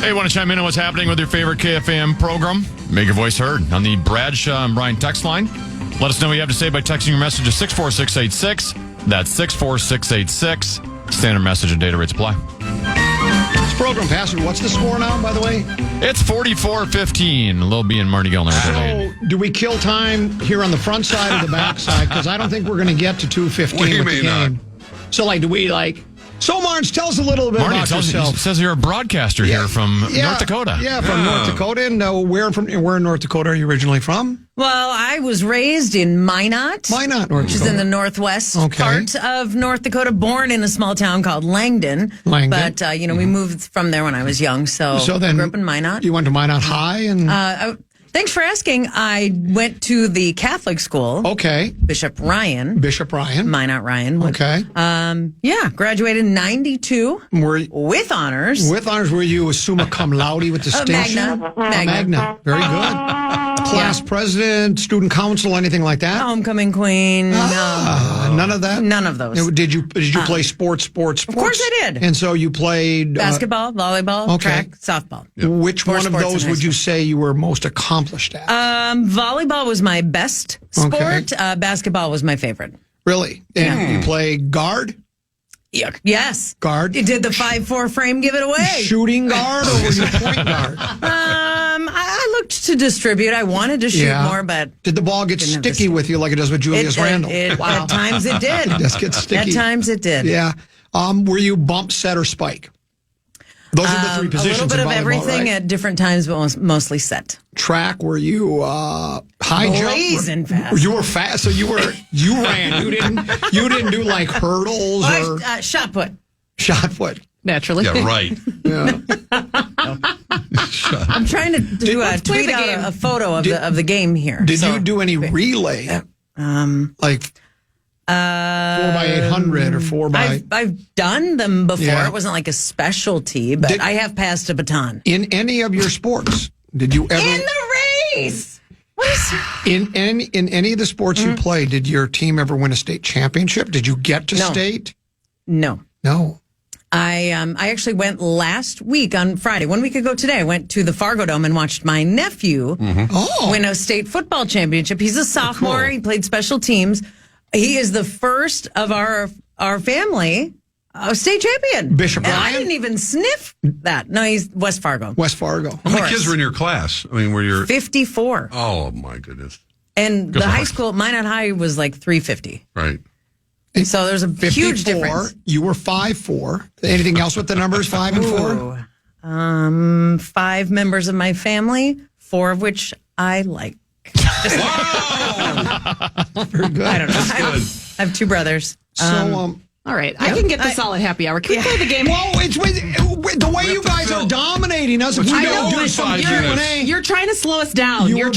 Hey, want to chime in on what's happening with your favorite KFAN program? Make your voice heard on the Bradshaw and Brian text line. Let us know what you have to say by texting your message to 64686. That's 64686. Standard message and data rates apply. This program, Pastor, what's the score now, by the way? It's 44-15. Lil B and Marty Gellner. So, do we kill time here on the front side or the back side? Because I don't think we're going to get to 2:15 with the game. So, do we So, Marge, tell us a little bit about yourself. It says you're a broadcaster here from North Dakota. Yeah, from North Dakota. And where in North Dakota are you originally from? Well, I was raised in Minot. North Dakota. Which is in the northwest part of North Dakota. Born in a small town called Langdon. But, we moved from there when I was young. So I grew up in Minot. You went to Minot High? And thanks for asking. I went to the Catholic school. Okay. Bishop Ryan. Minot Ryan. Okay. Graduated in 92 with honors. With honors. Were you a summa cum laude with distinction? Magna. Very good. Class president, student council, anything like that? Homecoming queen. None of that? None of those. Did you play sports? Of course I did. And so you played... basketball, volleyball, track, softball. Yep. Which one of those would you say you were most accomplished at? Volleyball was my best sport. Okay. Basketball was my favorite. Really? And you play guard? Yeah. Yes. Guard? Did the 5'4" frame give it away? Shooting guard or were you point guard? I looked to distribute. I wanted to shoot more, but... Did the ball get sticky with you like it does with Julius Randle? At times it did. It does get sticky. At times it did. Yeah. Were you bump, set, or spike? Those are the three positions. A little bit of everything right? At different times, but mostly set. Track, were you high jump? Blazing fast. You were fast, so you ran. You didn't do like hurdles or shot put. Shot put. Naturally. Yeah, right. Yeah. I'm trying to tweet out a photo of the game here. Did you do any relay? Like 4x800 or 4x... I've done them before. Yeah. It wasn't like a specialty, but I have passed a baton. In any of your sports, did you ever... In the race! What is... In any of the sports you played, did your team ever win a state championship? Did you get to state? No. I actually went last week on Friday, 1 week ago today. I went to the Fargo Dome and watched my nephew win a state football championship. He's a sophomore. Cool. He played special teams. He is the first of our family state champion. Bishop Ryan? I didn't even sniff that. No, he's West Fargo. How many kids were in your class? I mean, were you 54? Oh my goodness! And the high school, Minot High, was like 350. Right. So there's a 54, huge difference. You were 5'4". Anything else with the numbers 5 and 4? 5 members of my family, 4 of which I like. Wow! Very good. I don't know. I have 2 brothers. All right, I can get this all at happy hour. Can we play the game? Well, it's the way you guys are dominating us. If we don't do some Q&A, you're trying to slow us down. You were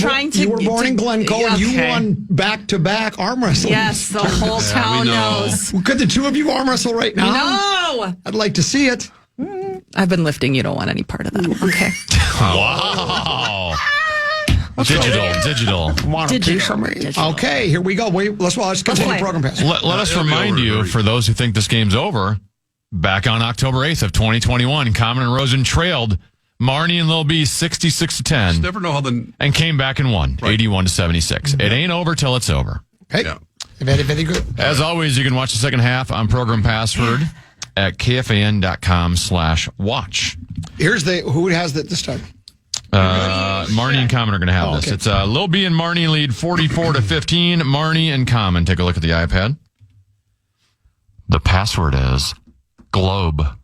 born in Glencoe, and you won back-to-back arm wrestling. Yes, the whole town knows. Could the two of you arm wrestle right now? No! I'd like to see it. I've been lifting. You don't want any part of that. Okay. Wow. Digital. Okay, here we go. Let's continue the program. Let us remind you, for those who think this game's over, back on October 8th of 2021, Common and Rosen trailed Marnie and Lil B 66-10. Never know how and came back and won 81-76. It ain't over till it's over. Okay. Yeah. Very, very good. As always, you can watch the second half on Program Password at KFAN.com/watch. Who has it this time? Marnie and Common are going to have this. It's Lil B and Marnie lead 44-15. Marnie and Common. Take a look at the iPad. The password is Globe. All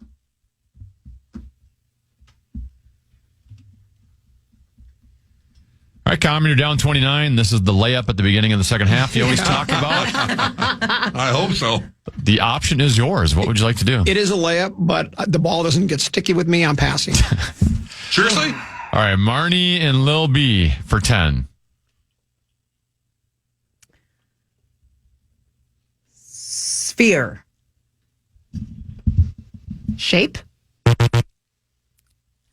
right, Common, you're down 29. This is the layup at the beginning of the second half you always talk about. I hope so. The option is yours. What would you like to do? It is a layup, but the ball doesn't get sticky with me. I'm passing. Seriously? All right, Marnie and Lil B for 10. Sphere. Shape.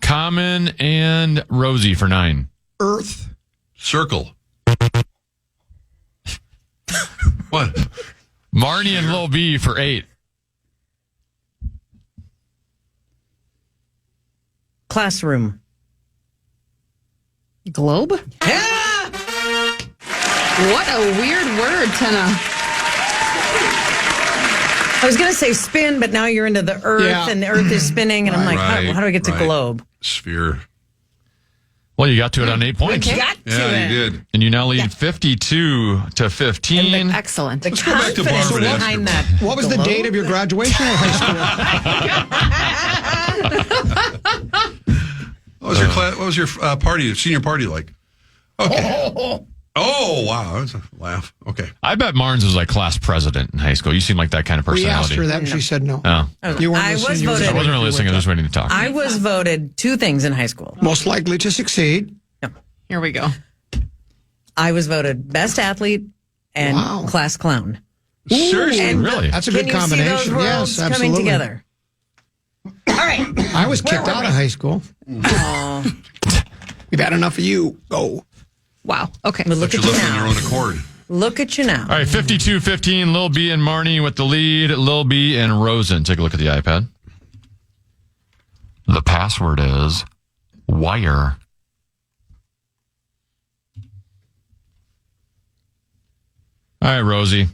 Common and Rosie for 9. Earth. Circle. What? Marnie and Lil B for 8. classroom. Globe? Yeah! What a weird word, Tenna. I was going to say spin, but now you're into the earth, and the earth is spinning, and I'm like, how do I get to globe? Sphere. Well, you got to it on 8 points. You did. And you now lead 52 to 15. Excellent. The Let's go back to confidence Barbara and ask behind her. that. What was the date of your graduation at high school? What was your senior party like? Okay. Oh, wow. That was a laugh. Okay. I bet Marnes was like class president in high school. You seem like that kind of We asked personality. her that, and she said no. Oh. You weren't I was listening, you were voted- I wasn't really listening. I was just waiting to talk. I was voted 2 things in high school. most likely to succeed. Here we go. I was voted best athlete and Wow. class clown. Seriously? And Really? That's a Can good you see those combination. worlds Yes, absolutely. coming together? All right. I was kicked out of high school. We've had enough of you. Go. Wow. Okay. But look You at you left on your now. own accord. Look at you now. All right, 52-15, Lil B and Marnie with the lead. Lil B and Rosen. Take a look at the iPad. The password is wire. All right, Rosie.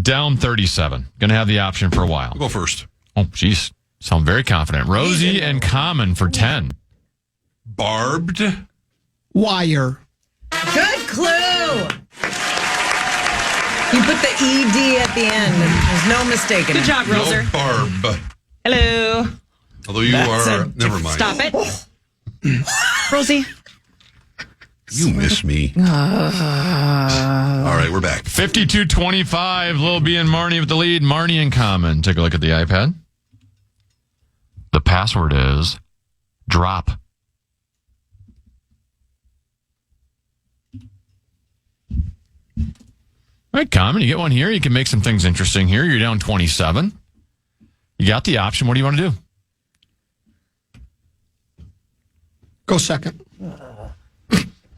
Down 37. Going to have the option for a while. I'll go first. Oh, jeez. Sound very confident. Rosie and Common for 10. Barbed. Wire. Good clue. You put the ED at the end. There's no mistaking Good it. job, Roser. No barb. Hello. Although you are. Never mind. Stop it. Rosie. You miss me. All right, we're back. 52-25, Lil B and Marnie with the lead. Marnie and Common. Take a look at the iPad. The password is drop. All right, Common, you get one here. You can make some things interesting here. You're down 27. You got the option. What do you want to do? Go second.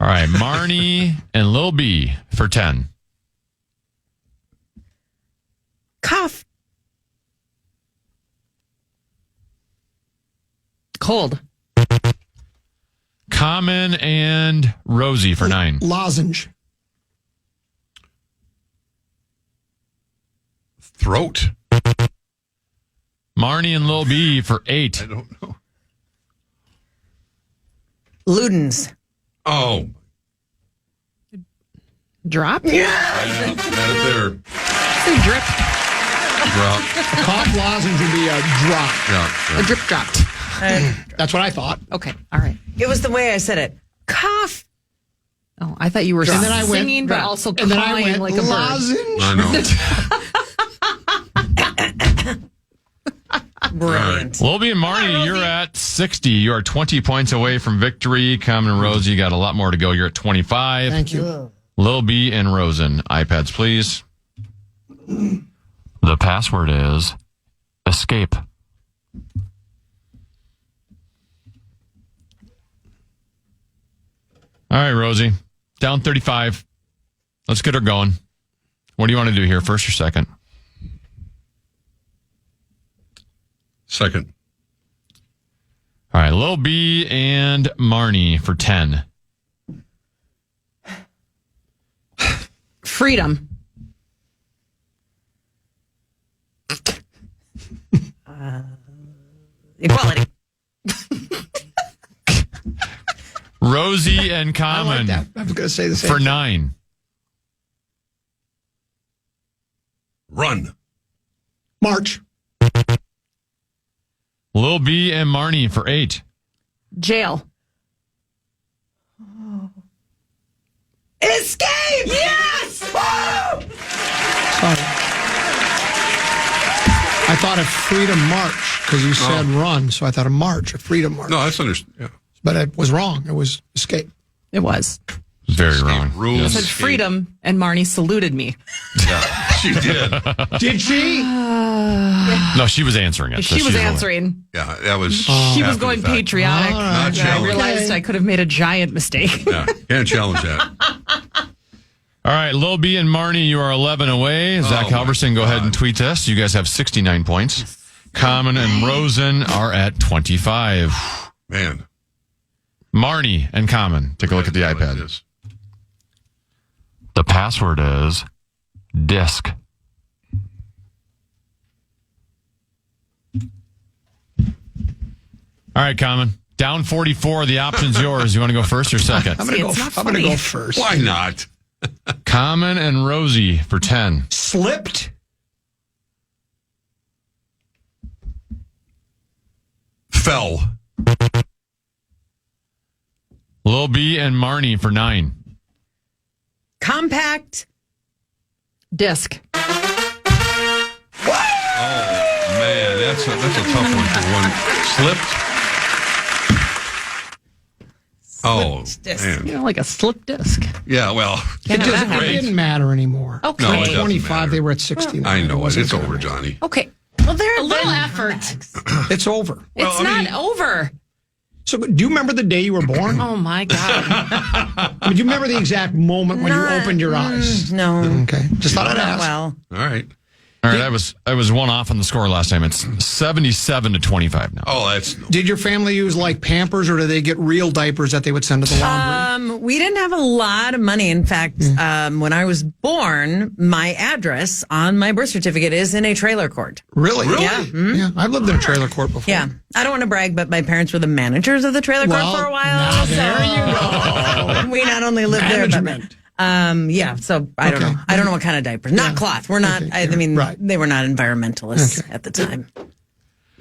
All right, Marnie and Lil B for 10. Cough. Cold. Common and Rosie for 9. Lozenge. Throat. Marnie and Lil B for 8. I don't know. Ludens. Oh. Drop? Yeah. Got it there. Say drip. Drop. A cough lozenge would be a drop. Yeah. A drip dropped. That's what I thought. Okay. All right. It was the way I said it. Cough. Oh, I thought you were And then I went, singing, but also and then I cawing went like a bird. lozenge. I know. Brilliant. Lil B and Marnie, you're at 60. You are 20 points away from victory. Common and Rosie, you got a lot more to go. You're at 25. Thank you. Lil B and Rosen. iPads, please. The password is escape. All right, Rosie. Down 35. Let's get her going. What do you want to do here, first or second? Second. All right, Lil B and Marnie for 10. Freedom. Equality. Rosie and I Common like that. I was going to say the same. for 9. Run. March. Lil B and Marnie for 8. Jail. Escape! Yes! Woo! Sorry. I thought of freedom march because you said run, so I thought of march, a freedom march. No, that's understood. Yeah. But it was wrong. It was escape. It was. Very wrong. Rules. Yes. Said freedom, and Marnie saluted me. Yeah, she did. Did she? No, she was answering it. so She was she's answering. Yeah, that was. She after was the going fact. patriotic. All right. Not And I challenged. realized I could have made a giant mistake. Yeah, can't challenge that. All right, Lil B and Marnie, you are 11 away. Zach my Halverson, go ahead and tweet us. You guys have 69 points. Common and Rosen are at 25. Man. Marnie and Common. Take a look at the iPad. The password is disc. All right, Common. Down 44. The option's yours. You want to go first or second? I'm going to go first. Why not? Common and Rosie for 10. Slipped. Fell. Lil B and Marnie for 9. Compact. Disc. Oh, man. That's a tough one for one. Slipped. Oh, disc. man. Like a slip disc. Yeah, well. It didn't matter anymore. Okay. No, it doesn't 25, matter. they were at 69. I know it. It's wasn't over, gonna Johnny. Okay. Well, there A little effort. It's over. It's not over. So, do you remember the day you were born? Oh, my God. Do you remember the exact moment when you opened your eyes? No. Okay. Just thought I'd ask. Well, All right. All right, I was one off on the score last time. It's 77 to 25 now. Oh, that's... Did your family use like Pampers, or did they get real diapers that they would send to the laundry? we didn't have a lot of money. In fact, when I was born, my address on my birth certificate is in a trailer court. Really? Yeah. Yeah. I've lived in a trailer court before. Yeah. I don't want to brag, but my parents were the managers of the trailer court for a while. now there you go. We not only lived there, Management. but yeah. So I don't know. I don't know what kind of diapers. Not cloth. We're not. I mean, Right. they were not environmentalists at the time,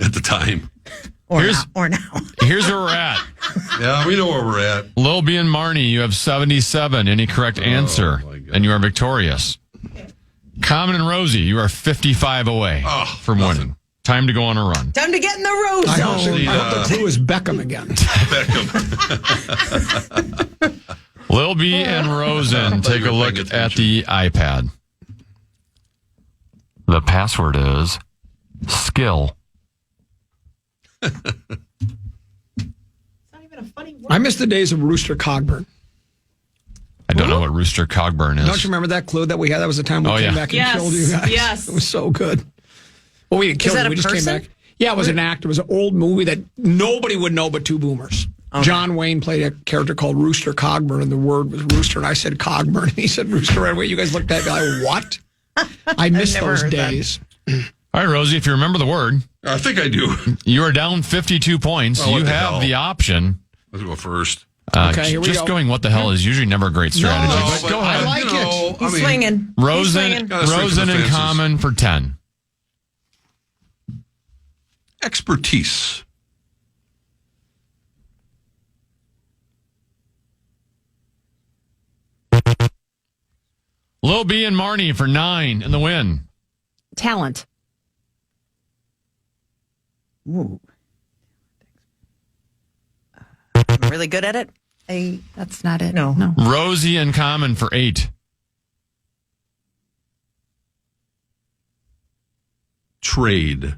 At the time. or now. Here's where we're at. Yeah, we know where we're at. Lil B and Marnie, you have 77. Any correct answer, my God. and you are victorious. Common and Rosie, you are 55 away from nothing. winning. Time to go on a run. Time to get in the road I zone. hope the clue is Beckham again. Beckham. Lil B and Rosen, take a look at the iPad. The password is skill. I miss the days of Rooster Cogburn. I don't know what Rooster Cogburn is. Don't you remember that clue that we had? That was the time we came back and Yes, killed you guys. yes. It was so good. Well, we didn't kill that you. a We just person? came back. Yeah, it was an actor. It was an old movie that nobody would know but two boomers. Okay. John Wayne played a character called Rooster Cogburn, and the word was rooster, and I said Cogburn, and he said rooster right away. You guys looked at me like, what? I miss never those heard that. days. All right, Rosie, if you remember the word, I think I do. you are down 52 points. Oh, what you the have hell? the option. Let's go first. Okay, here we just go. going what the hell is usually never a great strategy. No, but go ahead. I like it. He's swinging. Rosen Gotta swing for the and fences. Common for 10. Expertise. Lil B and Marnie for 9 in the win. Talent. Ooh. I'm really good at it. That's not it. No. Rosie and Common for 8. Trade.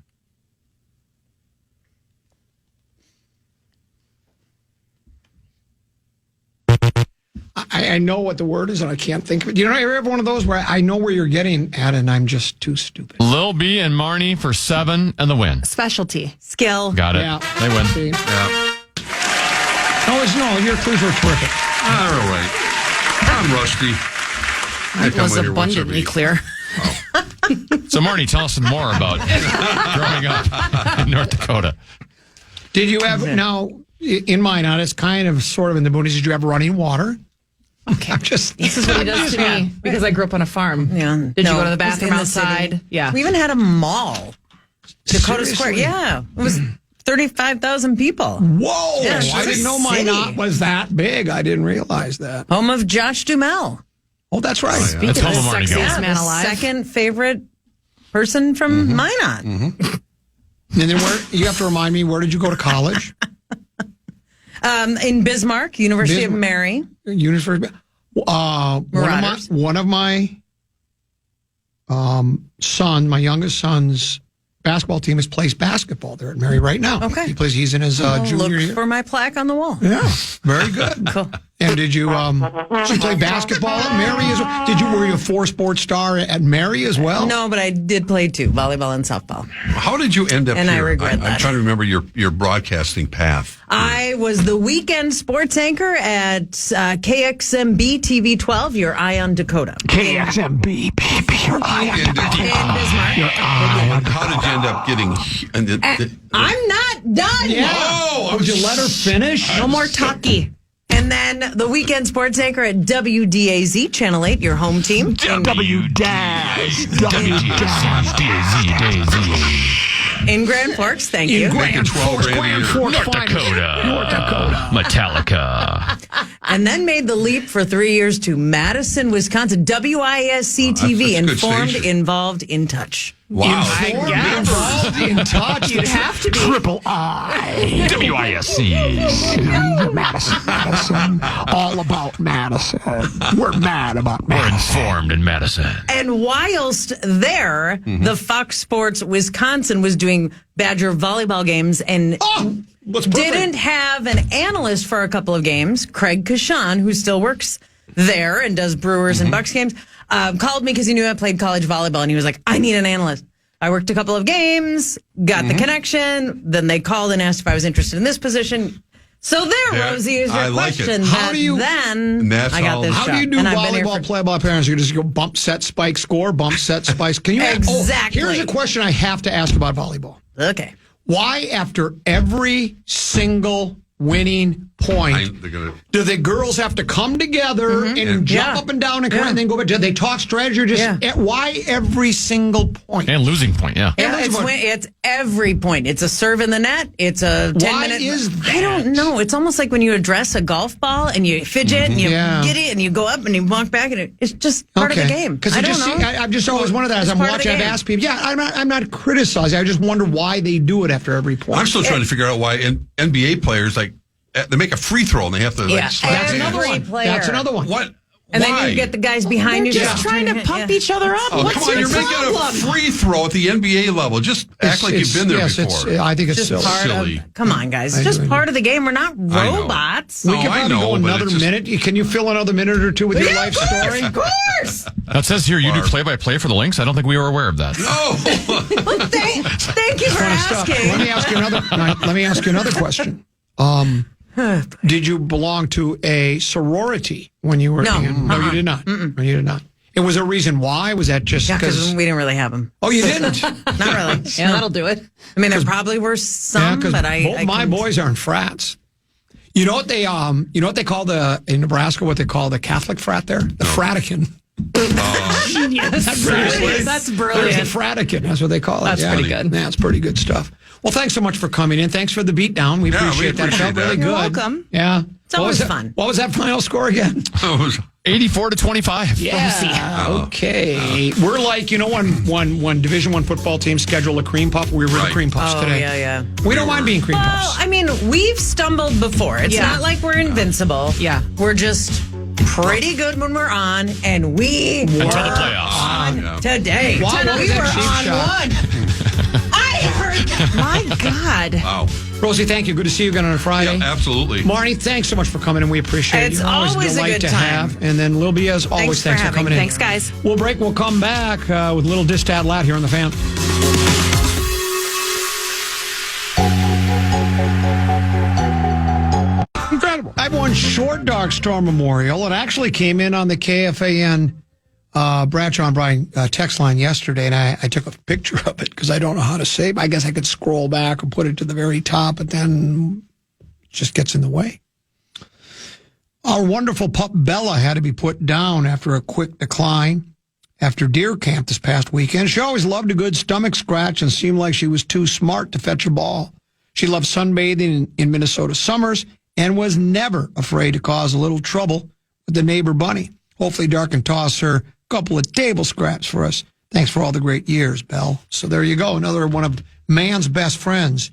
I know what the word is, and I can't think of it. You know, ever have one of those where I know where you're getting at, and I'm just too stupid? Lil B and Marnie for 7 and the win. Specialty. Skill. Got it. Yeah. They win. See? Yeah. No, your clues were terrific. All right. I'm rusty. It was abundantly clear. So, Marnie, tell us some more about growing up in North Dakota. Did you have, now, in Minot, it's kind of sort of in the boonies, did you have running water? Okay. Just This is what he does to me because I grew up on a farm. Yeah. Did you No, go to the it was bathroom in the city. outside? Yeah. We even had a mall. Dakota Seriously? Square. Yeah. It was 35,000 people. Whoa! Yeah, I didn't know city. Minot was that big. I didn't realize that. Home of Josh Duhamel. Oh, that's right. That's home of Marnie Sexiest Go. man the alive. second favorite person from Minot. And then you have to remind me, where did you go to college? In Bismarck, University of Bismarck. Mary. University. Marauders. One of my my youngest son's basketball team plays basketball there at Mary right now. Okay. He's in his junior Look year. for my plaque on the wall. Yeah, very good. Cool. And did you play basketball at Mary as well? Were you a 4-sport star at Mary as well? No, but I did play 2, volleyball and softball. How did you end up and here? I regret that. I'm trying to remember your broadcasting path. I was the weekend sports anchor at KXMB TV 12, your eye on Dakota. KXMB, your eye on Dakota. In Bismarck. How did you end up getting... I'm not done. Yeah. Would you let her finish? No more talkie. And then the weekend sports anchor at WDAZ, Channel 8, your home team. In Grand Forks, thank you. Making 12 grand a year. North Dakota. Metallica. And then made the leap for 3 years to Madison, Wisconsin. WISC TV, that's a good informed, station. involved, in touch. Wow. Involved in touch. You'd have to be. Triple I. WISC. Madison. All about Madison. We're mad about We're Madison. informed in Madison. And whilst there, the Fox Sports Wisconsin was doing Badger volleyball games and didn't have an analyst for a couple of games. Craig Kashan, who still works there and does Brewers and Bucks games, called me because he knew I played college volleyball, and he was like, I need an analyst. I worked a couple of games, got the connection. Then they called and asked if I was interested in this position. So there, Yeah, Rosie, is your I like it. question. How do you- Then I got this How job. do you do and I've been here volleyball for- play-by parents? You just go bump, set, spike, score, bump, set, spike. Can you Exactly. Here's a question I have to ask about volleyball. Okay. Why, after every single winning point, do the girls have to come together and jump up and down and then go back? Do they talk strategy or just why every single point? And losing point, yeah. Yeah, it's every point. It's a serve in the net. It's a 10-minute. Why is that? I don't know. It's almost like when you address a golf ball and you fidget and you get it and you go up and you walk back and it's just part of the game. Because I don't know. I've just always wondered that as I'm part of watching. the I've game. asked people. Yeah, I'm not criticizing. I just wonder why they do it after every point. I'm still trying to figure out why NBA players, like, they make a free throw and they have to, like, slap That's hands. another one. player. That's another one. What? And Why? then you get the guys behind you. Just trying to pump each other up. Oh, What's come on, your you're making problem? a free throw at the NBA level. Just act like you've been there before. I think it's Just silly. part silly. of. Come on, guys. I It's just agree. part of the game. We're not robots. We Oh, could I probably know, go but another it's just- minute. Can you fill another minute or two with your life story? Of course. That says here you do play-by-play for the Lynx. I don't think we were aware of that. No. Well, thank you for asking. Let me ask you another question. Did you belong to a sorority when you were No. in? No, you did not. No, you did not. And was there a reason why? Was that just Yeah, because because? we didn't really have them. Oh, you didn't? Not really. Yeah, that'll do it. I mean, there probably were some, because but I. both my couldn't- boys are in frats. You know what they call in Nebraska, what they call the Catholic frat there? The Fratican. Yes. Seriously? That's There's brilliant. the Fratican. That's what they call it. That's pretty good. Yeah, it's pretty good stuff. Well, thanks so much for coming in. Thanks for the beatdown. We Yeah, we appreciate that. It felt appreciate really that. good. You're welcome. Yeah. It's always fun. What was that final score again? 84-25. Yeah. Okay. We're like, when Division I football teams schedule a cream puff, we were the cream puffs Oh, today. yeah. We don't mind being cream Well, puffs. I mean, we've stumbled before. It's Yeah. not like we're invincible. Yeah. We're just pretty good when we're on, and we Until the were playoffs. on today. Wow, what was we that were cheap on shot? one. I heard that. My God. Wow. Rosie, thank you. Good to see you again on a Friday. Yeah, absolutely. Marnie, thanks so much for coming, and we appreciate it. It's You're always always a delight good to time. have. And then Lil B, as always, thanks for having coming me. in. Thanks, guys. We'll break. We'll come back with a little Distat Lat here on the Fan. Incredible. I won Short Dark Storm Memorial. It actually came in on the KFAN Bradshaw and Bryan text line yesterday, and I took a picture of it because I don't know how to save. I guess I could scroll back and put it to the very top, but then it just gets in the way. Our wonderful pup Bella had to be put down after a quick decline after deer camp this past weekend. She always loved a good stomach scratch and seemed like she was too smart to fetch a ball. She loved sunbathing in Minnesota summers and was never afraid to cause a little trouble with the neighbor bunny. Hopefully Dark can toss her a couple of table scraps for us. Thanks for all the great years, Belle. So there you go. Another one of man's best friends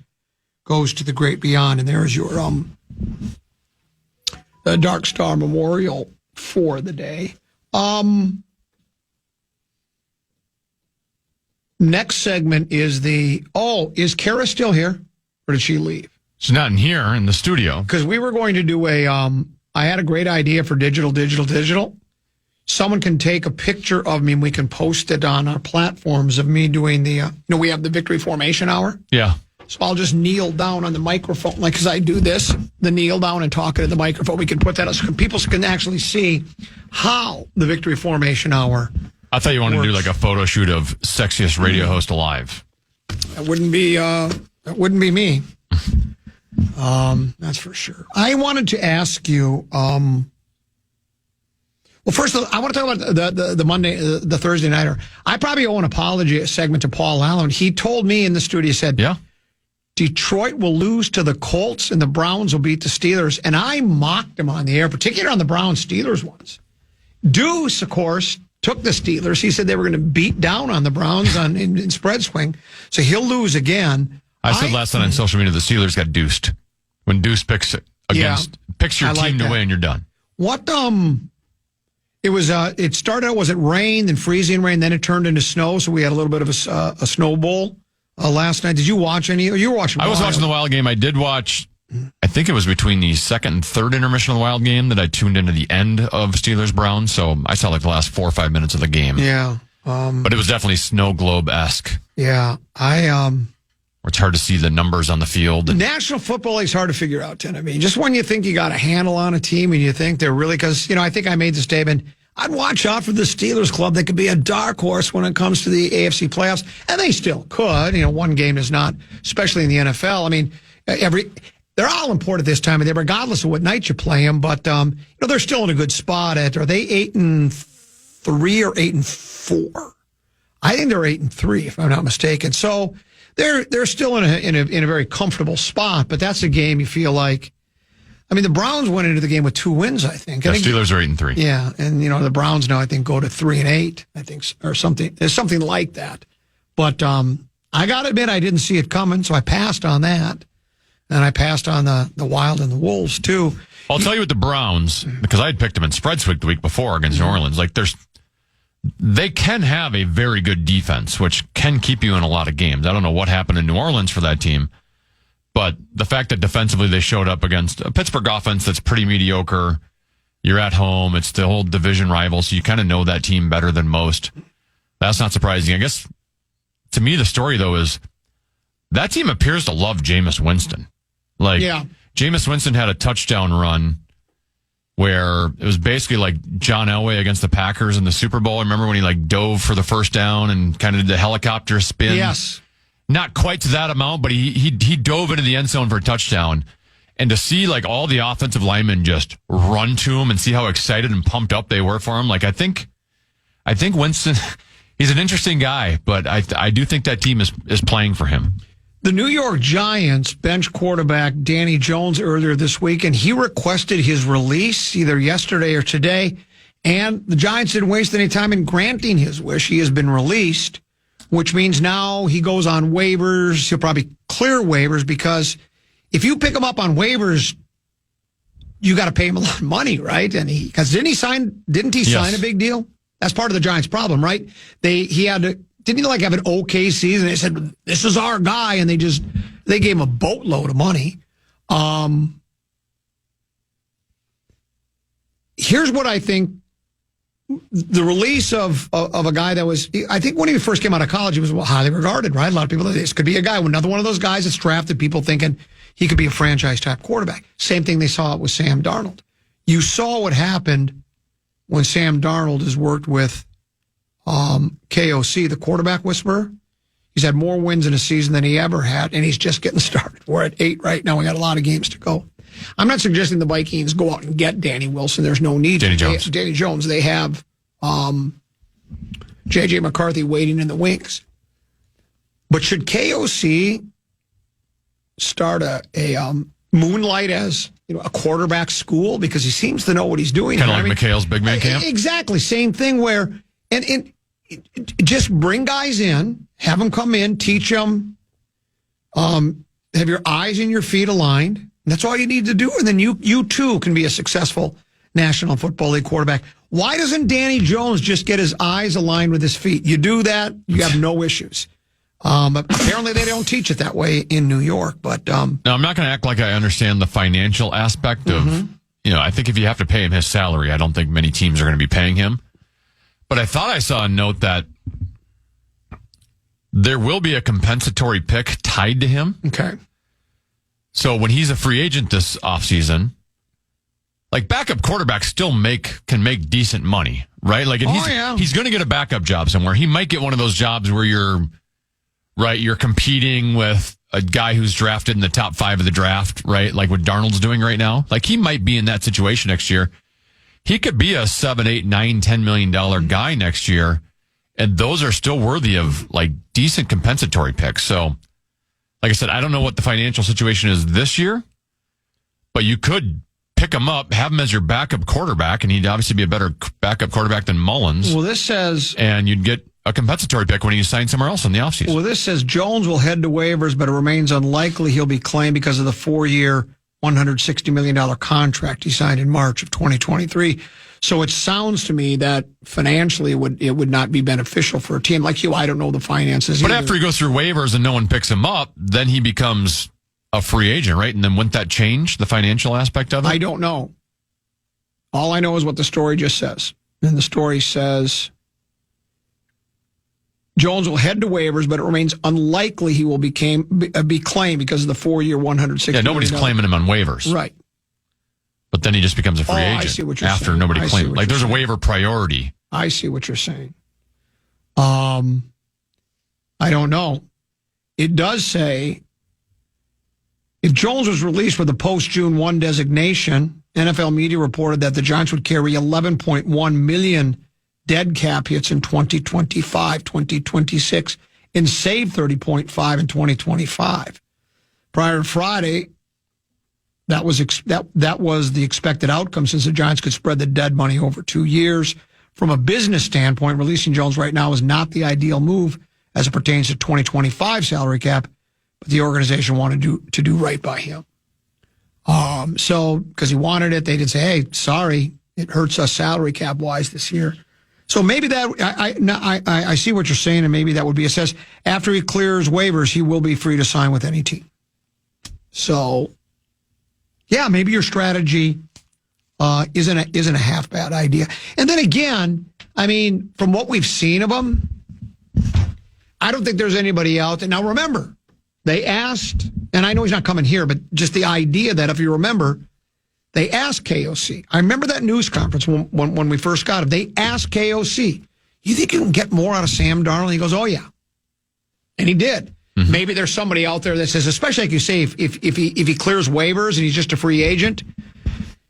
goes to the great beyond. And there's your the Dark Star Memorial for the day. Next segment is is Kara still here? Or did she leave? She's not in here in the studio. Because we were going to do a I had a great idea for digital. Someone can take a picture of me and we can post it on our platforms of me doing the, we have the Victory Formation Hour. Yeah. So I'll just kneel down on the microphone, like, because I do this, the kneel down and talk into the microphone. We can put that up so people can actually see how the Victory Formation Hour I thought you wanted works. to do like a photo shoot of sexiest radio host alive. That wouldn't be me. That's for sure. I wanted to ask you, well, first, I want to talk about the Thursday nighter. I probably owe an apology segment to Paul Allen. He told me in the studio, he said, Yeah. Detroit will lose to the Colts and the Browns will beat the Steelers. And I mocked him on the air, particularly on the Browns-Steelers ones. Deuce, of course, took the Steelers. He said they were going to beat down on the Browns in spread swing. So he'll lose again. I said last night on social media the Steelers got deuced. When Deuce picks your team to win, you're done. What, it started out, was it rain, then freezing rain, then it turned into snow. So we had a little bit of a snow bowl last night. Did you watch any? You were watching. I was watching the Wild game. I did watch. I think it was between the second and third intermission of the Wild game that I tuned into the end of Steelers Browns. So I saw like the last 4 or 5 minutes of the game. Yeah. But it was definitely snow globe-esque. Yeah. It's hard to see the numbers on the field. National Football League's hard to figure out, Tim. I mean, just when you think you got a handle on a team and you think they're really, because, I think I made the statement, I'd watch out for the Steelers club. They could be a dark horse when it comes to the AFC playoffs, and they still could. One game is not, especially in the NFL. I mean, they're all important this time of year, regardless of what night you play them. But they're still in a good spot. Are they 8-3 or 8-4? I think they're 8-3, if I'm not mistaken. So they're still in a very comfortable spot. But that's a game you feel like. I mean, the Browns went into the game with 2 wins, I think. The Steelers are 8-3. Yeah, and the Browns now I think go to 3-8, I think, or something. There's something like that. But I got to admit, I didn't see it coming, so I passed on that, and I passed on the Wild and the Wolves too. I'll tell you with the Browns, because I had picked them in spread swing the week before against New Orleans. Like they can have a very good defense, which can keep you in a lot of games. I don't know what happened in New Orleans for that team. But the fact that defensively they showed up against a Pittsburgh offense that's pretty mediocre, you're at home, it's the whole division rival, so you kind of know that team better than most. That's not surprising. I guess, to me, the story, though, is that team appears to love Jameis Winston. Jameis Winston had a touchdown run where it was basically like John Elway against the Packers in the Super Bowl. Remember when he dove for the first down and kind of did the helicopter spin? Yes. Not quite to that amount, but he dove into the end zone for a touchdown. And to see all the offensive linemen just run to him and see how excited and pumped up they were for him, I think Winston, he's an interesting guy, but I do think that team is playing for him. The New York Giants bench quarterback Danny Jones earlier this week, and he requested his release either yesterday or today, and the Giants didn't waste any time in granting his wish. He has been released, which means now he goes on waivers. He'll probably clear waivers, because if you pick him up on waivers, you got to pay him a lot of money, right? And because didn't he sign a big deal? That's part of the Giants' problem, right? Didn't he have an okay season? They said, this is our guy, and they gave him a boatload of money. Here's what I think. The release of a guy that was, I think when he first came out of college, he was highly regarded, right? A lot of people, this could be a guy, another one of those guys that's drafted, people thinking he could be a franchise-type quarterback. Same thing they saw with Sam Darnold. You saw what happened when Sam Darnold has worked with KOC, the quarterback whisperer. He's had more wins in a season than he ever had, and he's just getting started. We're at 8 right now. We got a lot of games to go. I'm not suggesting the Vikings go out and get Danny Wilson. There's no need. Danny Jones. They have J.J. McCarthy waiting in the wings. But should KOC start a moonlight as a quarterback school, because he seems to know what he's doing? Kind of like McHale's big man camp? Exactly. Same thing where and just bring guys in, have them come in, teach them, have your eyes and your feet aligned. That's all you need to do, and then you too can be a successful National Football League quarterback. Why doesn't Danny Jones just get his eyes aligned with his feet? You do that, you have no issues. Apparently they don't teach it that way in New York. But now, I'm not going to act like I understand the financial aspect of I think if you have to pay him his salary, I don't think many teams are going to be paying him. But I thought I saw a note that there will be a compensatory pick tied to him. Okay. So when he's a free agent this offseason, like backup quarterbacks still can make decent money, right? Like he's going to get a backup job somewhere. He might get one of those jobs where you're competing with a guy who's drafted in the top 5 of the draft, right? Like what Darnold's doing right now. Like he might be in that situation next year. He could be a $7, $8, $9, $10 million guy next year. And those are still worthy of like decent compensatory picks. So like I said, I don't know what the financial situation is this year, but you could pick him up, have him as your backup quarterback, and he'd obviously be a better backup quarterback than Mullins. Well, this says... And you'd get a compensatory pick when you sign somewhere else in the offseason. Well, this says Jones will head to waivers, but it remains unlikely he'll be claimed because of the 4-year, $160 million contract he signed in March of 2023. So it sounds to me that financially it would not be beneficial for a team like you. I don't know the finances But either. after he goes through waivers and no one picks him up, then he becomes a free agent, right? And then wouldn't that change the financial aspect of it? I don't know. All I know is what the story just says. And the story says Jones will head to waivers, but it remains unlikely he will be claimed because of the 4-year, $160 Yeah, nobody's million. claiming him on waivers. Right. But then he just becomes a free agent I see what you're after saying. nobody I see claimed. what Like you're there's a saying. waiver priority. I see what you're saying. I don't know. It does say if Jones was released with a post-June 1 designation, NFL media reported that the Giants would carry 11.1 million dead cap hits in 2025, 2026, and save 30.5 in 2025. Prior to Friday, that was the expected outcome since the Giants could spread the dead money over 2 years. From a business standpoint, releasing Jones right now is not the ideal move as it pertains to 2025 salary cap, but the organization wanted to do right by him. So because he wanted it, they did say, "Hey, sorry, it hurts us salary cap wise this year." So maybe that I see what you're saying, and maybe that would be assessed after he clears waivers. He will be free to sign with any team. So, yeah, maybe your strategy isn't a half bad idea. And then again, I mean, from what we've seen of him, I don't think there's anybody out there. Now, remember, they asked, and I know he's not coming here, but just the idea that if you remember, they asked KOC. I remember that news conference when we first got him. They asked KOC, "You think you can get more out of Sam Darnold?" He goes, "Oh yeah," and he did. Mm-hmm. Maybe there's somebody out there that says, especially like you say, if he clears waivers and he's just a free agent,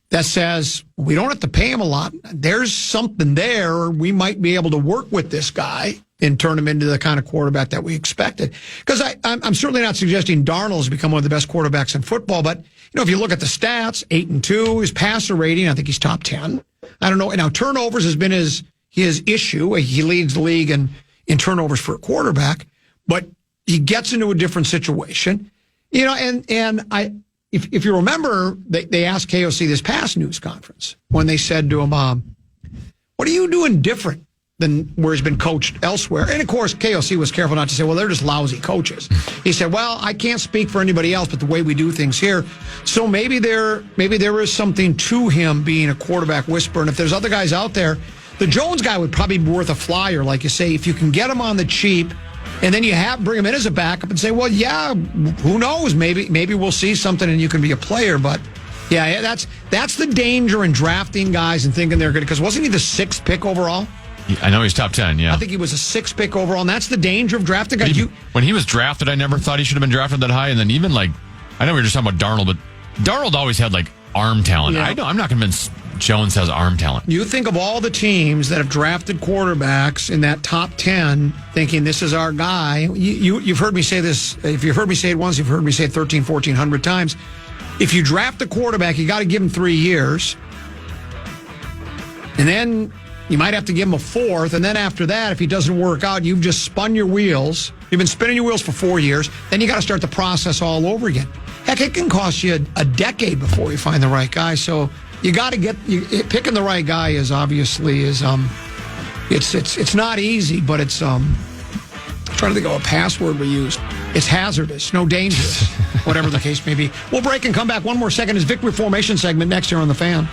that says we don't have to pay him a lot. There's something there. We might be able to work with this guy and turn him into the kind of quarterback that we expected. Because I'm certainly not suggesting Darnold has become one of the best quarterbacks in football, but if you look at the stats, 8-2, his passer rating, I think he's top 10. I don't know. Now turnovers has been his issue. He leads the league in turnovers for a quarterback, but he gets into a different situation. If you remember, they asked KOC this past news conference when they said to him, "What are you doing different than where he's been coached elsewhere?" And of course, KOC was careful not to say, "Well, they're just lousy coaches." He said, "Well, I can't speak for anybody else, but the way we do things here." So maybe there is something to him being a quarterback whisperer. And if there's other guys out there, the Jones guy would probably be worth a flyer, like you say, if you can get him on the cheap. And then you bring him in as a backup and say, well, yeah, who knows? Maybe we'll see something and you can be a player. But yeah, that's the danger in drafting guys and thinking they're good. Because wasn't he the 6th pick overall? I know he's top 10, yeah. I think he was a 6th pick overall, and that's the danger of drafting guys. When he was drafted, I never thought he should have been drafted that high. And then even I know we were just talking about Darnold, but Darnold always had arm talent. Yeah. I'm not convinced Jones has arm talent. You think of all the teams that have drafted quarterbacks in that top 10 thinking this is our guy. You've heard me say this. If you've heard me say it once, you've heard me say it 13, 1,400 times. If you draft a quarterback, you got to give him 3 years. And then you might have to give him a 4th. And then after that, if he doesn't work out, you've just spun your wheels. You've been spinning your wheels for 4 years. Then you got to start the process all over again. Heck, it can cost you a decade before you find the right guy. So you got to picking the right guy is obviously it's not easy, but it's trying to think of a password we used. It's hazardous, no dangerous, whatever the case may be. We'll break and come back. One more second. Is Victory Formation segment next here on The Fan.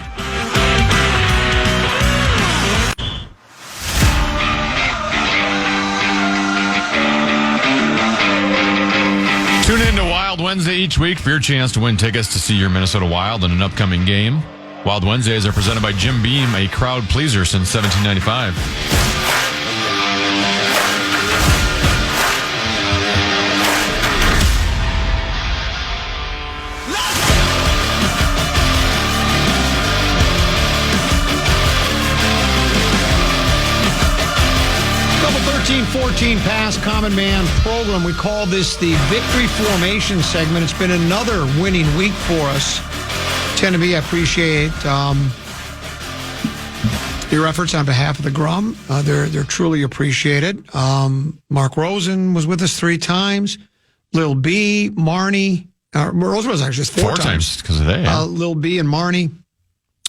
Tune in to Wild Wednesday each week for your chance to win tickets to see your Minnesota Wild in an upcoming game. Wild Wednesdays are presented by Jim Beam, a crowd pleaser since 1795. Double 13-14 pass common man program. We call this the Victory Formation segment. It's been another winning week for us. I appreciate your efforts on behalf of the Grum. They're truly appreciated. Mark Rosen was with us 3 times. Lil B, Marnie. Rosen was actually just 4 times because of that. Yeah. Lil B and Marnie.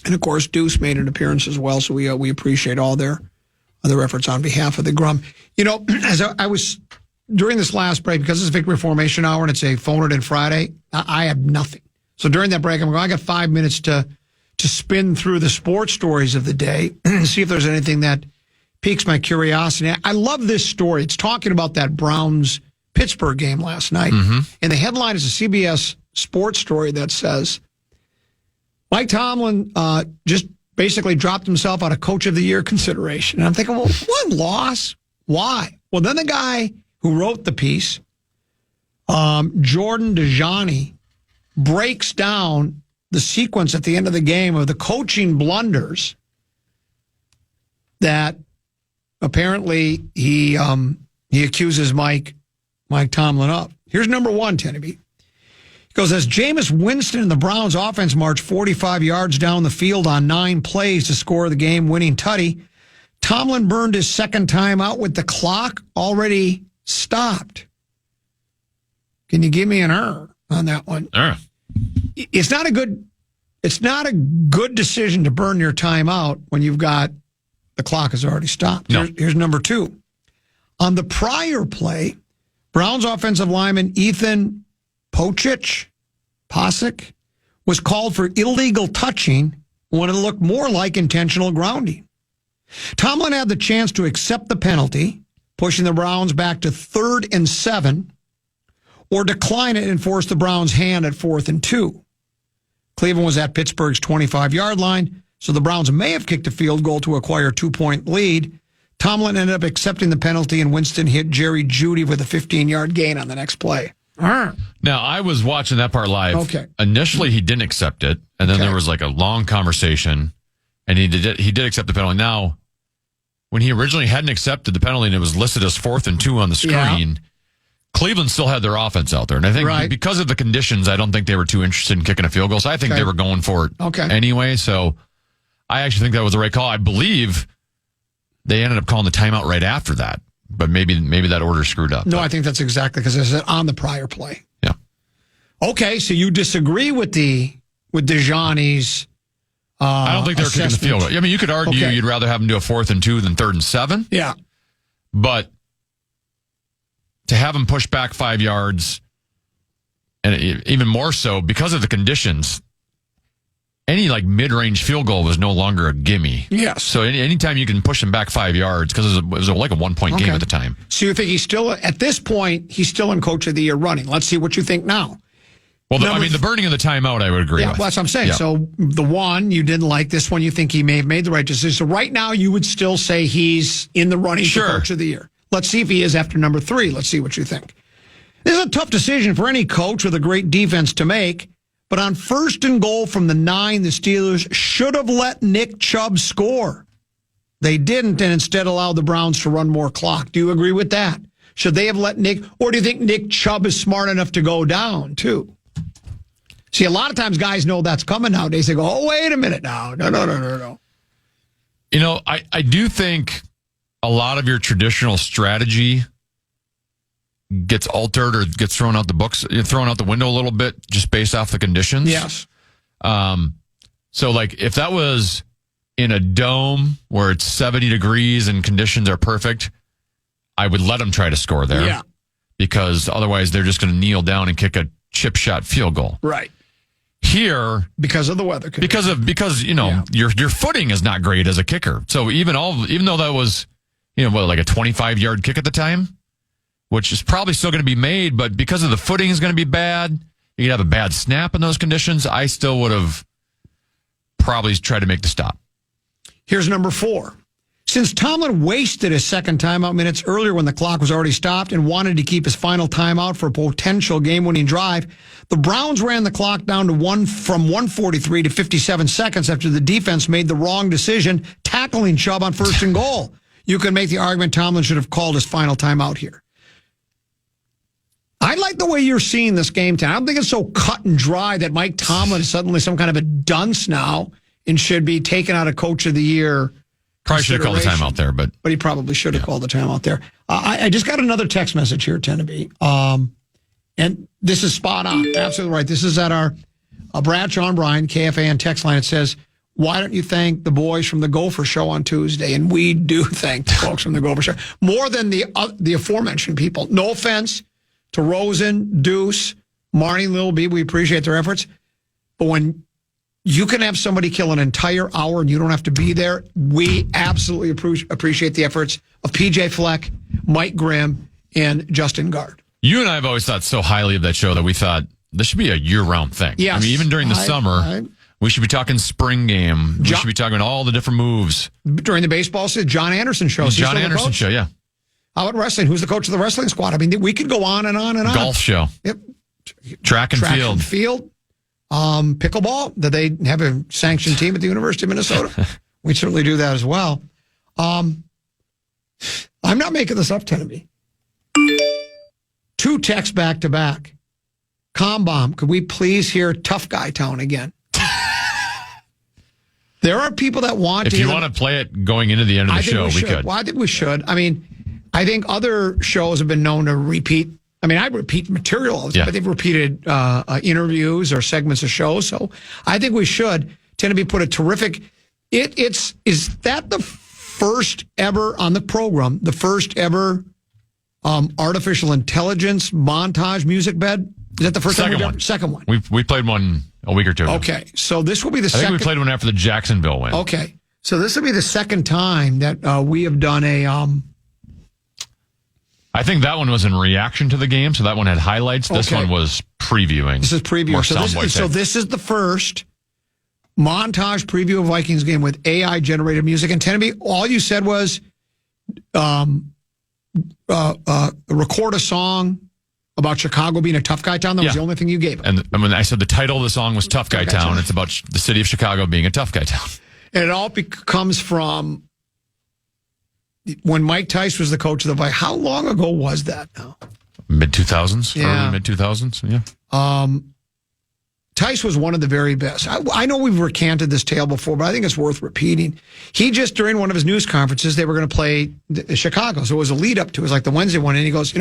And, of course, Deuce made an appearance as well, so we appreciate all their efforts on behalf of the Grum. You know, as I was during this last break, because it's Victory Formation Hour and it's a Phone-It-In Friday, I have nothing. So during that break, I got 5 minutes to spin through the sports stories of the day and see if there's anything that piques my curiosity. I love this story. It's talking about that Browns-Pittsburgh game last night. Mm-hmm. And the headline is a CBS sports story that says, Mike Tomlin just basically dropped himself out of Coach of the Year consideration. And I'm thinking, well, what loss? Why? Well, then the guy who wrote the piece, Jordan DeJohnny, breaks down the sequence at the end of the game of the coaching blunders that apparently he accuses Mike Tomlin of. Here's number 1, Tenneby. He goes, as Jameis Winston and the Browns offense marched 45 yards down the field on 9 plays to score the game-winning tutty, Tomlin burned his second time out with the clock already stopped. Can you give me an error on that one? It's not a good decision to burn your time out when you've got the clock has already stopped. No. Here's number 2. On the prior play, Browns offensive lineman Ethan Posick was called for illegal touching when it looked more like intentional grounding. Tomlin had the chance to accept the penalty, pushing the Browns back to 3rd and 7, or decline it and force the Browns' hand at 4th and 2. Cleveland was at Pittsburgh's 25-yard line, so the Browns may have kicked a field goal to acquire a 2-point lead. Tomlin ended up accepting the penalty, and Winston hit Jerry Jeudy with a 15-yard gain on the next play. Now, I was watching that part live. Okay. Initially, he didn't accept it, and then there was like a long conversation, and he did accept the penalty. Now, when he originally hadn't accepted the penalty and it was listed as 4th and 2 on the screen, Cleveland still had their offense out there. And I think because of the conditions, I don't think they were too interested in kicking a field goal. So I think they were going for it anyway. So I actually think that was the right call. I believe they ended up calling the timeout right after that. But maybe that order screwed up. No, I think that's exactly because it's on the prior play. Yeah. Okay, so you disagree with DeJohnny's I don't think they were kicking the field goal. I mean, you could argue you'd rather have them do a 4th and 2 than 3rd and 7. Yeah. But to have them push back 5 yards, and even more so because of the conditions, any like mid-range field goal was no longer a gimme. Yes. So anytime you can push them back 5 yards, because it was like a 1-point game at the time. So you think he's still, at this point, he's still in Coach of the Year running. Let's see what you think now. Well, the burning of the timeout, I would agree with. Well, that's what I'm saying. Yeah. So the one, you didn't like this one, you think he may have made the right decision. So right now, you would still say he's in the running for Coach of the Year. Let's see if he is after number 3. Let's see what you think. This is a tough decision for any coach with a great defense to make. But on 1st and goal from the 9, the Steelers should have let Nick Chubb score. They didn't and instead allowed the Browns to run more clock. Do you agree with that? Should they have let Nick, or do you think Nick Chubb is smart enough to go down too? See, a lot of times guys know that's coming nowadays. They go, oh, wait a minute now. No. You know, I do think a lot of your traditional strategy gets altered or gets thrown out the window a little bit just based off the conditions. Yes. So like if that was in a dome where it's 70 degrees and conditions are perfect, I would let them try to score there. Yeah. Because otherwise they're just going to kneel down and kick a chip shot field goal. Right. Here, because of the weather conditions. because your footing is not great as a kicker. So even though that was like a 25-yard kick at the time, which is probably still going to be made, but because of the footing is going to be bad, you could have a bad snap in those conditions. I still would have probably tried to make the stop. Here's number 4. Since Tomlin wasted his second timeout minutes earlier when the clock was already stopped and wanted to keep his final timeout for a potential game-winning drive, the Browns ran the clock down to from 1:43 to 57 seconds after the defense made the wrong decision, tackling Chubb on 1st and goal. You can make the argument Tomlin should have called his final timeout here. I like the way you're seeing this game, Tom. I don't think it's so cut and dry that Mike Tomlin is suddenly some kind of a dunce now and should be taken out of Coach of the Year. Probably should have called the timeout there, but he probably should have called the timeout there. I just got another text message here, Teneby. And this is spot on. Absolutely right. This is at our Bradshaw and Bryan KFAN text line. It says, why don't you thank the boys from the Gopher Show on Tuesday? And we do thank the folks from the Gopher Show. More than the aforementioned people. No offense to Rosen, Deuce, Marnie, Lil B. We appreciate their efforts. But when you can have somebody kill an entire hour and you don't have to be there, we absolutely appreciate the efforts of PJ Fleck, Mike Grimm, and Justin Gard. You and I have always thought so highly of that show that we thought this should be a year-round thing. Yes. I mean, even during the summer, we should be talking spring game. We should be talking all the different moves. During the baseball season, John Anderson show. John Anderson show, yeah. How about wrestling? Who's the coach of the wrestling squad? I mean, we could go on and on and on. Golf show. Yep. Track and field. Pickleball. Do they have a sanctioned team at the University of Minnesota? We certainly do that as well. I'm not making this up, Teneby. 2 texts back to back. Bomb, could we please hear Tough Guy Town again? There are people that want to. If you want to play it going into the end of the show, we could. Well, I think we should. I mean, I think other shows have been known to repeat. I mean, I repeat material all the time, but they've repeated interviews or segments of shows. So I think we should. Teneby put a terrific. Is that the first ever on the program? The first ever artificial intelligence montage music bed? Is that the first one? Second one. We played one a week or two ago. Okay, so this will be the second. I think we played one after the Jacksonville win. Okay, so this will be the second time that we have done a. I think that one was in reaction to the game, so that one had highlights. This one was previewing. This is previewing. So this is the first montage preview of Vikings game with AI generated music. And Teneby, all you said was record a song about Chicago being a tough guy town. That was the only thing you gave him. And when I said the title of the song was Tough Guy Town, it's about the city of Chicago being a tough guy town. And it all comes from when Mike Tice was the coach of the Vikings. How long ago was that now? Mid-2000s? Early mid-2000s, yeah. Tice was one of the very best. I know we've recanted this tale before, but I think it's worth repeating. He just, during one of his news conferences, they were going to play Chicago. So it was a lead up to it. It was like the Wednesday one. And he goes,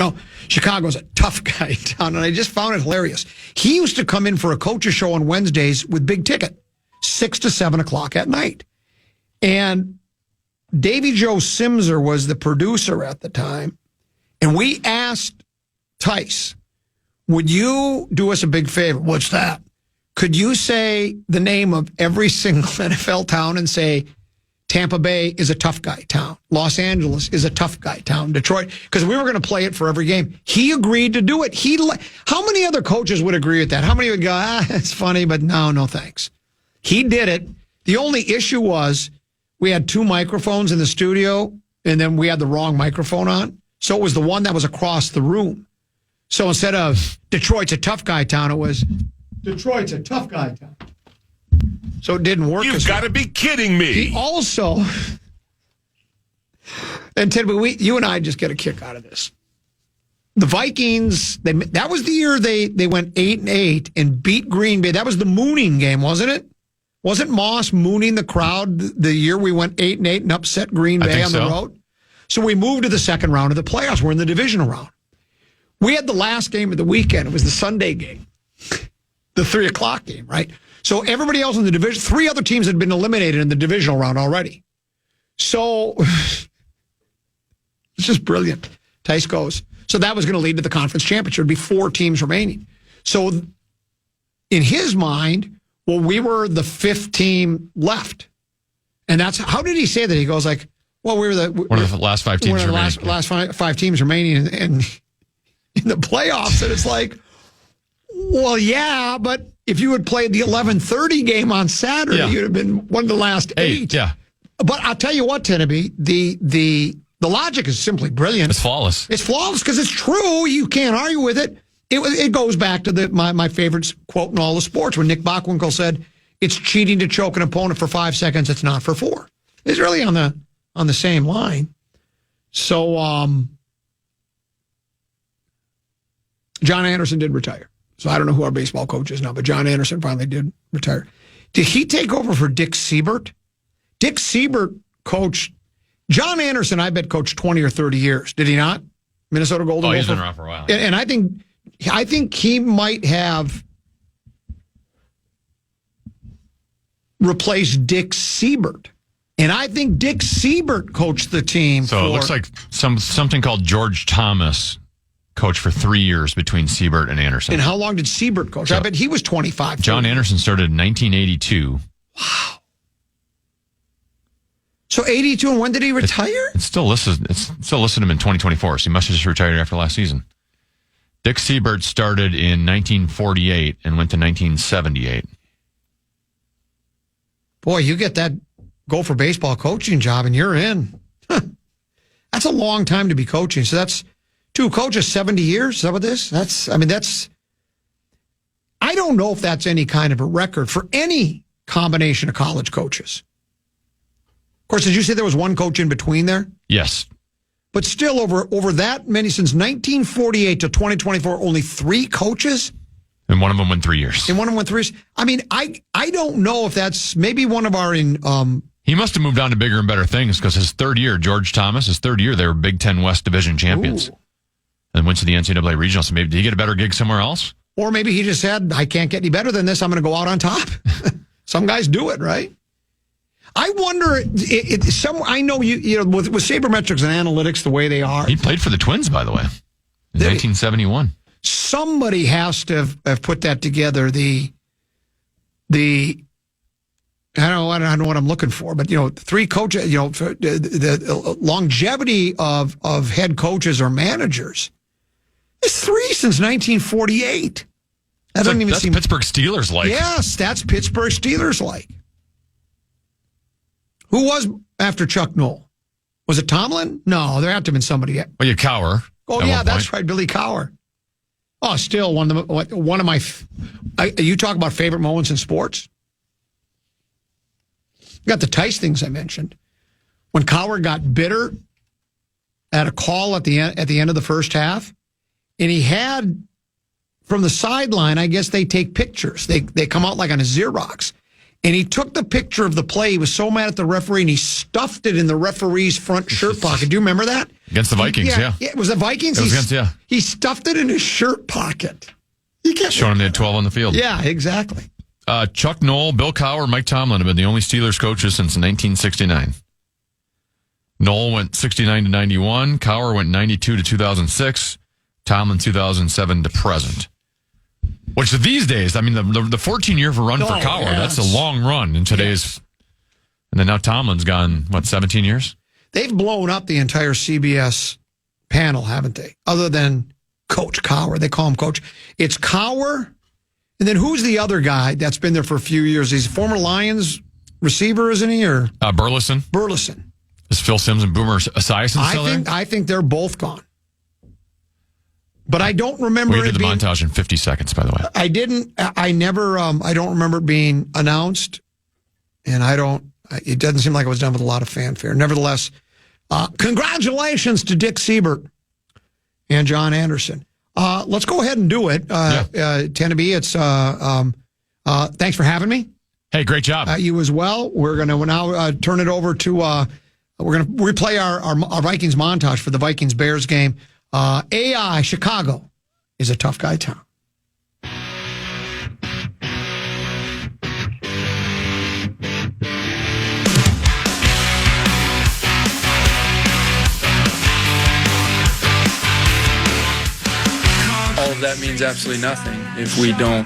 Chicago's a tough guy town. And I just found it hilarious. He used to come in for a coach's show on Wednesdays with big ticket, 6 to 7 o'clock at night. And Davy Joe Simser was the producer at the time. And we asked Tice, would you do us a big favor? What's that? Could you say the name of every single NFL town and say Tampa Bay is a tough guy town, Los Angeles is a tough guy town, Detroit? Because we were going to play it for every game. He agreed to do it. How many other coaches would agree with that? How many would go, it's funny, but no thanks. He did it. The only issue was we had 2 microphones in the studio, and then we had the wrong microphone on. So it was the one that was across the room. So instead of Detroit's a tough guy town, it was Detroit's a tough guy town. So it didn't work. You've got to be kidding me. He also, and Ted, you and I just get a kick out of this. The Vikings, that was the year they went 8-8 and beat Green Bay. That was the mooning game, wasn't it? Wasn't Moss mooning the crowd the year we went 8-8 and upset Green Bay on the road? So we moved to the second round of the playoffs. We're in the divisional round. We had the last game of the weekend. It was the Sunday game, the 3 o'clock game, right? So everybody else in the division, 3 other teams had been eliminated in the divisional round already. So it's just brilliant. Tice goes. So that was going to lead to the conference championship. There'd be 4 teams remaining. So in his mind, well, we were the 5th team left. And that's, how did he say that? He goes like, well, we were one of the last 5 teams remaining. One of the last five teams remaining and in the playoffs. And it's like, well, yeah, but if you had played the 11:30 game on Saturday, you'd have been one of the last 8. Yeah. But I'll tell you what, Tenneby, the logic is simply brilliant. It's flawless. It's flawless because it's true. You can't argue with it. It goes back to my favorite quote in all the sports when Nick Bockwinkel said, "It's cheating to choke an opponent for 5 seconds. It's not for 4." It's really on the same line. So John Anderson did retire. So I don't know who our baseball coach is now, but John Anderson finally did retire. Did he take over for Dick Siebert? Dick Siebert coached John Anderson, I bet, coached 20 or 30 years. Did he not? Minnesota Golden Gopher. He's been around for a while. And I think he might have replaced Dick Siebert. And I think Dick Siebert coached the team. So it looks like something called George Thomas coached for 3 years between Siebert and Anderson. And how long did Siebert coach? I bet he was 25. John Anderson started in 1982. Wow. So 82, and when did he retire? It's still listed him in 2024, so he must have just retired after last season. Dick Siebert started in 1948 and went to 1978. Boy, you get that Gopher baseball coaching job and you're in. That's a long time to be coaching. So that's 2 coaches, 70 years. Is that what this? I don't know if that's any kind of a record for any combination of college coaches. Of course, did you say there was one coach in between there? Yes. But still, over that many, since 1948 to 2024, only 3 coaches? And one of them went 3 years. And one of them went 3 years? I mean, I don't know if that's maybe one of our... He must have moved on to bigger and better things because his 3rd year, George Thomas, his 3rd year, they were Big Ten West Division champions. Ooh. And went to the NCAA regional. So maybe, did he get a better gig somewhere else? Or maybe he just said, I can't get any better than this. I'm going to go out on top. Some guys do it, right? I wonder, I know you know, with sabermetrics and analytics the way they are. He played for the Twins, by the way, in 1971. Somebody has to have put that together. I don't know what I'm looking for, but 3 coaches. The longevity of head coaches or managers is 3 since 1948. That doesn't even seem Pittsburgh Steelers like. Yes, that's Pittsburgh Steelers like. Who was after Chuck Noll? Was it Tomlin? No, there had to have been somebody. Well, you Cowher. Oh yeah, that's right, Billy Cowher. Oh, still one of my. You talk about favorite moments in sports. You got the Tice things I mentioned. When Cowher got bitter at a call at the end of the first half, and he had from the sideline. I guess they take pictures. They come out like on a Xerox. And he took the picture of the play. He was so mad at the referee, and he stuffed it in the referee's front shirt pocket. Do you remember that? Against the Vikings, yeah. It was the Vikings? He stuffed it in his shirt pocket. Showing him they had 12 on the field. Yeah, exactly. Chuck Noll, Bill Cowher, Mike Tomlin have been the only Steelers coaches since 1969. Noll went 69 to 91. Cowher went 92 to 2006. Tomlin 2007 to present. Which these days, I mean, the 14-year run for Cowher, that's a long run in today's. And then now Tomlin's gone, 17 years? They've blown up the entire CBS panel, haven't they? Other than Coach Cowher. They call him Coach. It's Cowher. And then who's the other guy that's been there for a few years? He's a former Lions receiver, isn't he? Or Burleson. Is Phil Simms and Boomer Esiason still there? I think they're both gone. But I don't remember. We did the montage in 50 seconds, by the way. I don't remember it being announced. And it doesn't seem like it was done with a lot of fanfare. Nevertheless, congratulations to Dick Siebert and John Anderson. Let's go ahead and do it. Tenneby, it's thanks for having me. Hey, great job. You as well. We're going to now turn it over to, we're going to replay our Vikings montage for the Vikings-Bears game. AI, Chicago, is a tough guy town. that means absolutely nothing if we don't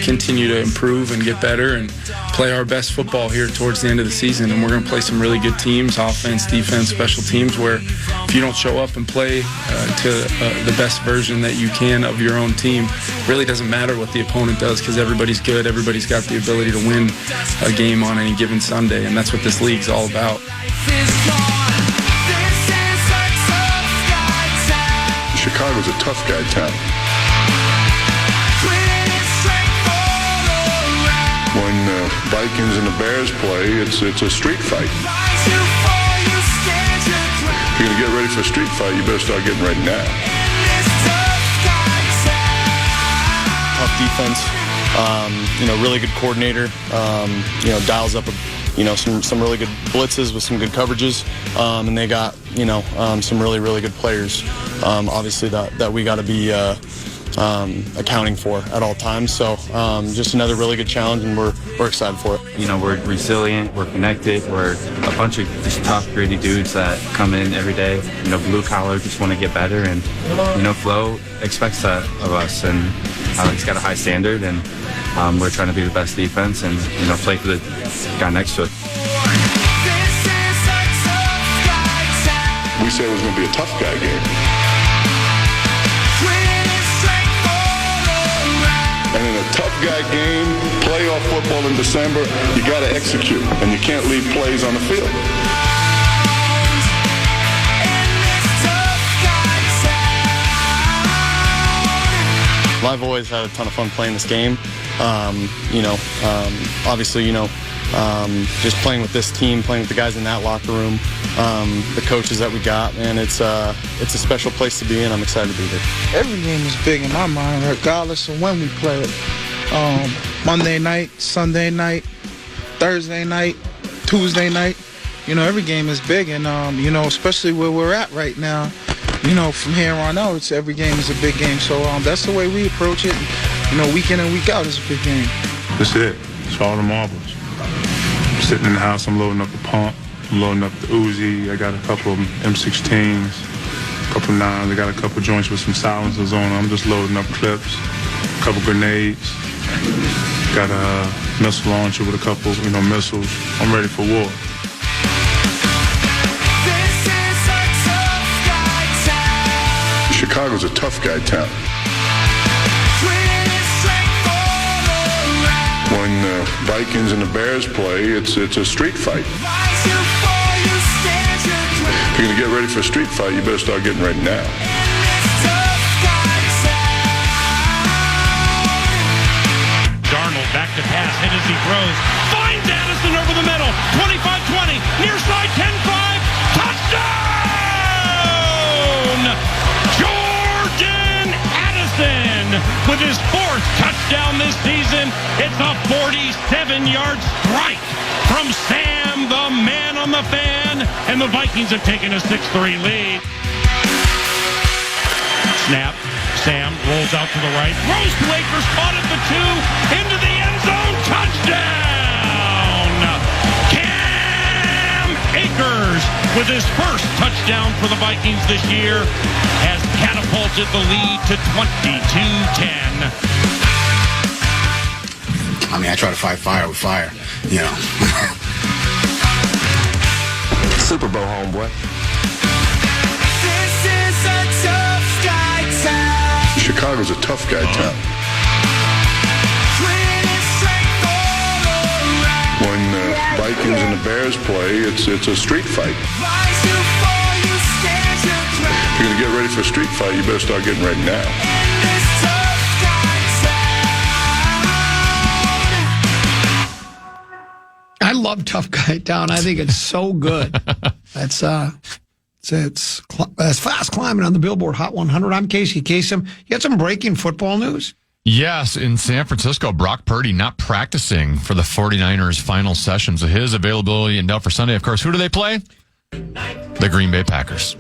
continue to improve and get better and play our best football here towards the end of the season. And we're going to play some really good teams, offense, defense, special teams, where if you don't show up and play to the best version that you can of your own team, it really doesn't matter what the opponent does, because everybody's good. Everybody's got the ability to win a game on any given Sunday, and that's what this league's all about. Chicago's a tough guy town. When the Vikings and the Bears play, it's a street fight. If you're going to get ready for a street fight, you better start getting ready now. Tough defense, really good coordinator, dials up some really good blitzes with some good coverages, and they got some really, really good players, obviously that we got to be accounting for at all times. So just another really good challenge, and we're excited for it. We're resilient, we're connected, we're a bunch of just tough, gritty dudes that come in every day, blue collar, just want to get better, and Flo expects that of us, and he's got a high standard, and we're trying to be the best defense and play for the guy next to it. We said it was going to be a tough guy game. And in a tough guy game, playoff football in December, you got to execute, and you can't leave plays on the field. Well, I've always had a ton of fun playing this game. Obviously, just playing with this team, playing with the guys in that locker room, the coaches that we got, and it's a special place to be in. I'm excited to be here. Every game is big in my mind, regardless of when we play it. Monday night, Sunday night, Thursday night, Tuesday night. Every game is big, and especially where we're at right now. From here on out, every game is a big game. So that's the way we approach it. Week in and week out is a big game. That's it. It's all the marbles. I'm sitting in the house, I'm loading up the pump, I'm loading up the Uzi. I got a couple of M16s, a couple 9s. I got a couple joints with some silencers on them. I'm just loading up clips, a couple grenades. Got a missile launcher with a couple, missiles. I'm ready for war. Chicago's a tough guy town. When the Vikings and the Bears play, it's a street fight. If you're going to get ready for a street fight, you better start getting ready now. Darnold back to pass, hit as he throws. Finds Addison over the middle. 25-20, near side 10-5, touchdown! Jordan Addison with his 4th touchdown this season. It's a 47-yard strike from Sam, the man on the fan, and the Vikings have taken a 6-3 lead. Snap. Sam rolls out to the right. Throws to Akers, caught at the 2, into the end zone. Touchdown! Cam Akers with his first touchdown for the Vikings this year has catapulted the lead to 22-10. I try to fight fire with fire, Super Bowl, homeboy. This is a tough guy town. Chicago's a tough guy town. When the Vikings and the Bears play, it's a street fight. If you're going to get ready for a street fight, you better start getting ready now. I love Tough Guy Town. I think it's so good. It's fast climbing on the Billboard Hot 100. I'm Casey Kasem. You got some breaking football news? Yes, in San Francisco, Brock Purdy not practicing for the 49ers' final sessions. His availability and out for Sunday. Of course, who do they play? The Green Bay Packers.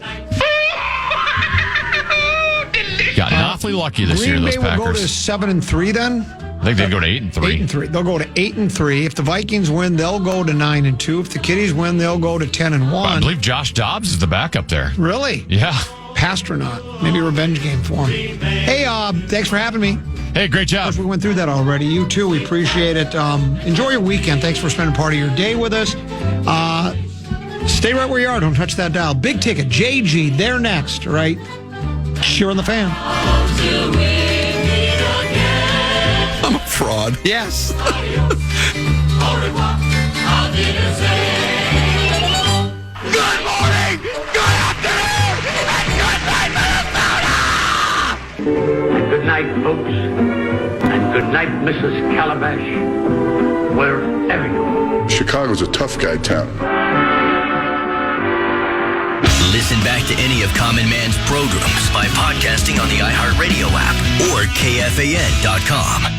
Gotten awfully lucky this year, those Packers. Green Bay will go to 7-3 then? I think they'd go to 8-3. 8-3. They'll go to 8-3. If the Vikings win, they'll go to 9-2. If the Kiddies win, they'll go to 10-1. I believe Josh Dobbs is the backup there. Really? Yeah. Pastronaut. Maybe a revenge game for him. Hey, thanks for having me. Hey, great job. We went through that already. You too. We appreciate it. Enjoy your weekend. Thanks for spending part of your day with us. Stay right where you are. Don't touch that dial. Big Ticket, JG, they're next, right? Here on the Fan. I'm a fraud. Yes. Good morning, good afternoon, and good night, Minnesota! Good night, folks, and good night, Mrs. Calabash, wherever you are. Chicago's a tough guy town. Listen back to any of Common Man's programs by podcasting on the iHeartRadio app or KFAN.com.